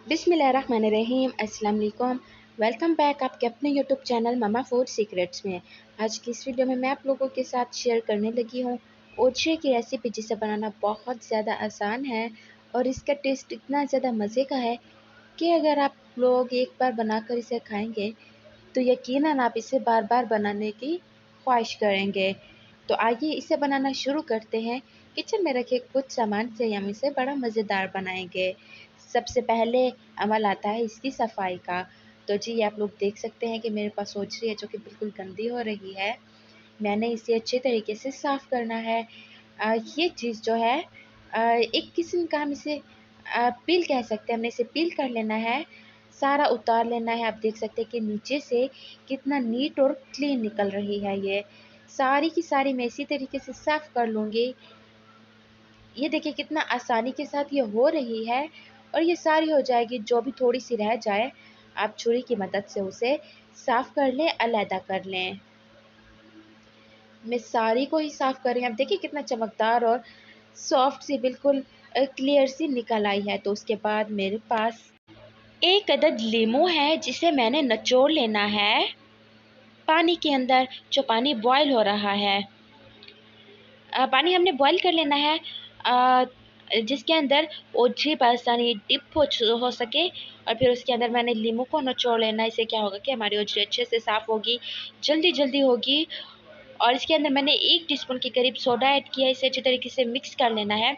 बिस्मिल्लाहिर्रहमानिर्रहीम। अस्सलाम वालेकुम। वेलकम बैक आपके अपने YouTube channel mama food secrets में। आज की इस वीडियो में मैं आप लोगों के साथ शेयर करने लगी हूँ ओछे की रेसिपी, जिसे बनाना बहुत ज़्यादा आसान है और इसका टेस्ट इतना ज़्यादा मज़े का है कि अगर आप लोग एक बार बनाकर इसे खाएंगे तो यकीनन आप इसे बार बार बनाने की ख्वाहिश करेंगे। तो आइए इसे बनाना शुरू करते हैं। किचन में रखे कुछ सामान से हम इसे बड़ा मज़ेदार बनाएंगे। सबसे पहले अमल आता है इसकी सफाई का। तो जी आप लोग देख सकते हैं कि मेरे पास ओछरी है जो कि बिल्कुल गंदी हो रही है। मैंने इसे अच्छे तरीके से साफ़ करना है। ये चीज़ जो है एक किस्म का हम इसे पील कह सकते हैं। हमने इसे पील कर लेना है, सारा उतार लेना है। आप देख सकते हैं कि नीचे से कितना नीट और क्लीन निकल रही है। ये सारी की सारी मैं इसी तरीके से साफ़ कर लूँगी। ये देखिए कितना आसानी के साथ ये हो रही है और ये सारी हो जाएगी। जो भी थोड़ी सी रह जाए आप छुरी की मदद से उसे साफ़ कर लें, अलहदा कर लें। मैं सारी को ही साफ़ कर रही हूँ। आप देखिए कितना चमकदार और सॉफ्ट सी बिल्कुल क्लियर सी निकल आई है। तो उसके बाद मेरे पास एक अदद लीमू है जिसे मैंने निचोड़ लेना है पानी के अंदर, जो पानी बॉयल हो रहा है। पानी हमने बॉयल कर लेना है जिसके अंदर ओछरी पाकिस्तानी डिप हो सके। और फिर उसके अंदर मैंने लीमू को निचोड़ लेना है। इससे क्या होगा कि हमारी ओछरी अच्छे से साफ़ होगी, जल्दी जल्दी होगी। और इसके अंदर मैंने 1 टीस्पून के करीब सोडा ऐड किया। इसे अच्छे तरीके से मिक्स कर लेना है।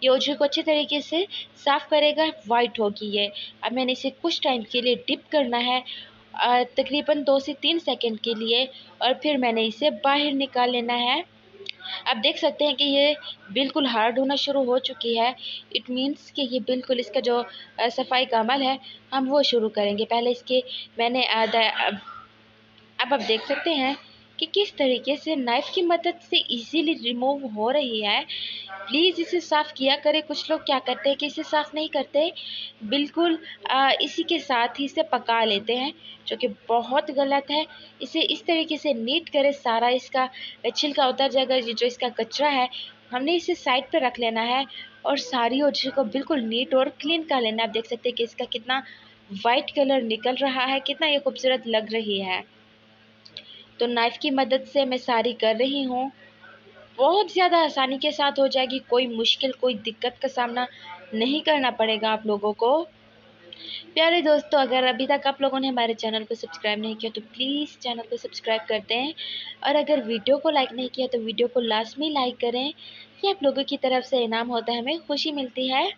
ये ओछरी को अच्छे तरीके से साफ़ करेगा, वाइट होगी ये। अब मैंने इसे कुछ टाइम के लिए डिप करना है, तकरीबन 2 से 3 सेकंड के लिए। और फिर मैंने इसे बाहर निकाल लेना है। आप देख सकते हैं कि ये बिल्कुल हार्ड होना शुरू हो चुकी है। इट मीन्स कि ये बिल्कुल इसका जो सफाई का अमल है हम वो शुरू करेंगे। पहले इसके मैंने अब आप देख सकते हैं कि किस तरीके से नाइफ़ की मदद से इजीली रिमूव हो रही है। प्लीज़ इसे साफ़ किया करें। कुछ लोग क्या करते हैं कि इसे साफ़ नहीं करते, बिल्कुल इसी के साथ ही इसे पका लेते हैं, जो कि बहुत गलत है। इसे इस तरीके से नीट करें, सारा इसका छिलका उतर जाएगा। ये जो इसका कचरा है हमने इसे साइड पे रख लेना है और सारी ओछरी को बिल्कुल नीट और क्लीन कर लेना है। आप देख सकते हैं कि इसका कितना वाइट कलर निकल रहा है, कितना ये खूबसूरत लग रही है। तो नाइफ़ की मदद से मैं सारी कर रही हूँ। बहुत ज़्यादा आसानी के साथ हो जाएगी, कोई मुश्किल, कोई दिक्कत का सामना नहीं करना पड़ेगा आप लोगों को। प्यारे दोस्तों, अगर अभी तक आप लोगों ने हमारे चैनल को सब्सक्राइब नहीं किया तो प्लीज़ चैनल को सब्सक्राइब कर दें। और अगर वीडियो को लाइक नहीं किया तो वीडियो को लाज़मी लाइक करें। ये आप लोगों की तरफ से इनाम होता है, हमें खुशी मिलती है।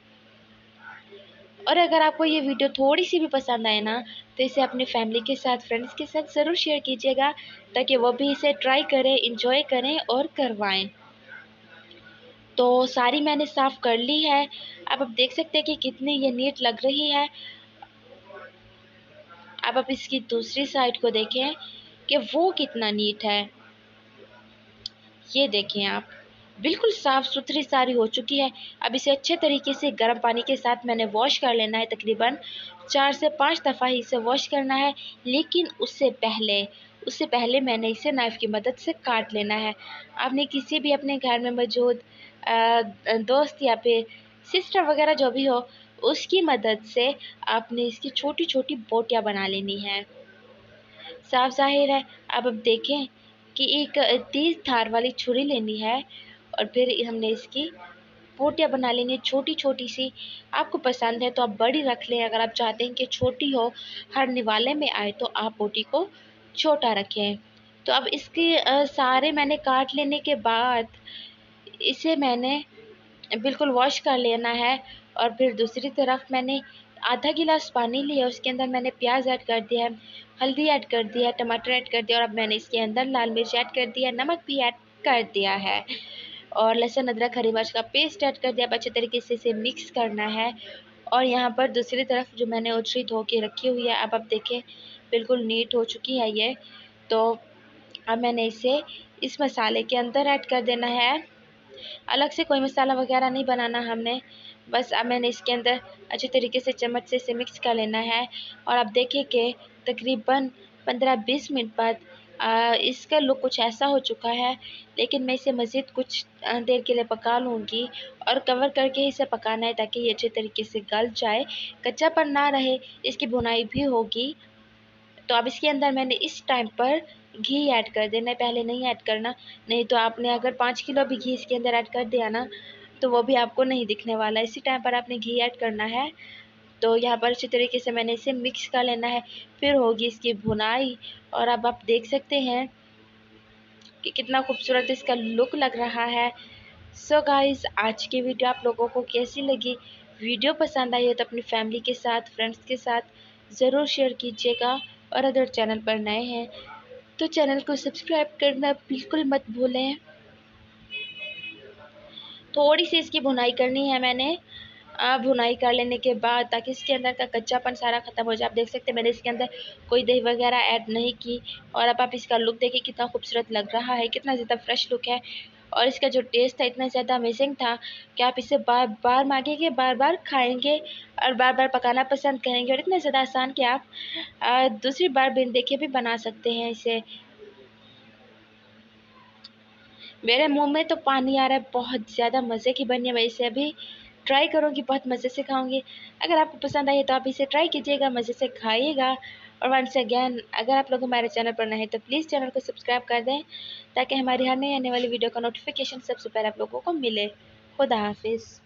और अगर आपको ये वीडियो थोड़ी सी भी पसंद आए ना, तो इसे अपने फैमिली के साथ, फ्रेंड्स के साथ ज़रूर शेयर कीजिएगा, ताकि वो भी इसे ट्राई करें, इंजॉय करें और करवाएं। तो सारी मैंने साफ़ कर ली है। अब आप देख सकते हैं कि कितनी ये नीट लग रही है। अब आप इसकी दूसरी साइड को देखें कि वो कितना नीट है। ये देखें आप, बिल्कुल साफ़ सुथरी सारी हो चुकी है। अब इसे अच्छे तरीके से गर्म पानी के साथ मैंने वॉश कर लेना है। तकरीबन 4 से 5 दफ़ा ही इसे वॉश करना है। लेकिन उससे पहले मैंने इसे नाइफ़ की मदद से काट लेना है। आपने किसी भी अपने घर में मौजूद दोस्त या फिर सिस्टर वगैरह जो भी हो, उसकी मदद से आपने इसकी छोटी-छोटी बोटियाँ बना लेनी है। साफ ज़ाहिर है। अब देखें कि एक तेज़ धार वाली छुरी लेनी है और फिर हमने इसकी बोटियाँ बना लेनी है छोटी-छोटी सी। आपको पसंद है तो आप बड़ी रख लें, अगर आप चाहते हैं कि छोटी हो, हर निवाले में आए, तो आप बोटी को छोटा रखें। तो अब इसके सारे मैंने काट लेने के बाद इसे मैंने बिल्कुल वॉश कर लेना है। और फिर दूसरी तरफ मैंने आधा गिलास पानी लिया, उसके अंदर मैंने प्याज ऐड कर दिया है, हल्दी ऐड कर दिया है, टमाटर ऐड कर दिया और अब मैंने इसके अंदर लाल मिर्च ऐड कर दिया, नमक भी ऐड कर दिया है और लहसुन अदरक हरी मिर्च का पेस्ट ऐड कर दिया। अब अच्छे तरीके से इसे मिक्स करना है। और यहाँ पर दूसरी तरफ जो मैंने ओछरी धो के रखी हुई है, अब आप देखें बिल्कुल नीट हो चुकी है ये। तो अब मैंने इसे इस मसाले के अंदर ऐड कर देना है। अलग से कोई मसाला वगैरह नहीं बनाना हमने, बस अब मैंने इसके अंदर अच्छे तरीके से चम्मच से इसे मिक्स कर लेना है। और अब देखिए कि तकरीबन 15-20 मिनट बाद इसका लुक कुछ ऐसा हो चुका है, लेकिन मैं इसे मज़ीद कुछ देर के लिए पका लूँगी और कवर करके इसे पकाना है ताकि ये अच्छे तरीके से गल जाए, कच्चापन ना रहे। इसकी भुनाई भी होगी। तो अब इसके अंदर मैंने इस टाइम पर घी ऐड कर देना है, पहले नहीं ऐड करना, नहीं तो आपने अगर 5 किलो भी घी इसके अंदर ऐड कर दिया ना, तो वो भी आपको नहीं दिखने वाला है। इसी टाइम पर आपने घी ऐड करना है। तो यहाँ पर अच्छी तरीके से मैंने इसे मिक्स कर लेना है, फिर होगी इसकी भुनाई। और अब आप देख सकते हैं कि कितना खूबसूरत इसका लुक लग रहा है। सो गाइस, आज की वीडियो आप लोगों को कैसी लगी? वीडियो पसंद आई हो तो अपनी फैमिली के साथ, फ्रेंड्स के साथ ज़रूर शेयर कीजिएगा। और अगर चैनल पर नए हैं तो चैनल को सब्सक्राइब करना बिल्कुल मत भूलें। थोड़ी सी इसकी भुनाई करनी है मैंने। भुनाई कर लेने के बाद ताकि इसके अंदर का कच्चापन सारा ख़त्म हो जाए। आप देख सकते हैं मैंने इसके अंदर कोई दही वगैरह ऐड नहीं की। और अब आप इसका लुक देखिए कितना खूबसूरत लग रहा है, कितना ज़्यादा फ्रेश लुक है। और इसका जो टेस्ट था इतना ज़्यादा अमेजिंग था कि आप इसे बार बार मांगेंगे, बार बार खाएंगे और बार बार पकाना पसंद करेंगे। और इतना ज़्यादा आसान कि आप दूसरी बार बिन देखे भी बना सकते हैं इसे। मेरे मुंह में तो पानी आ रहा है, बहुत ज़्यादा मज़े की बनी है। मैं इसे अभी ट्राई करूँगी, बहुत मज़े से खाऊंगी। अगर आपको पसंद आई है तो आप इसे ट्राई कीजिएगा, मज़े से खाइएगा। और वंस अगेन, अगर आप लोग हमारे चैनल पर नए हैं तो प्लीज़ चैनल को सब्सक्राइब कर दें ताकि हमारी हर नई आने वाली वीडियो का नोटिफिकेशन सबसे पहले आप लोगों को मिले। खुदा हाफिज़।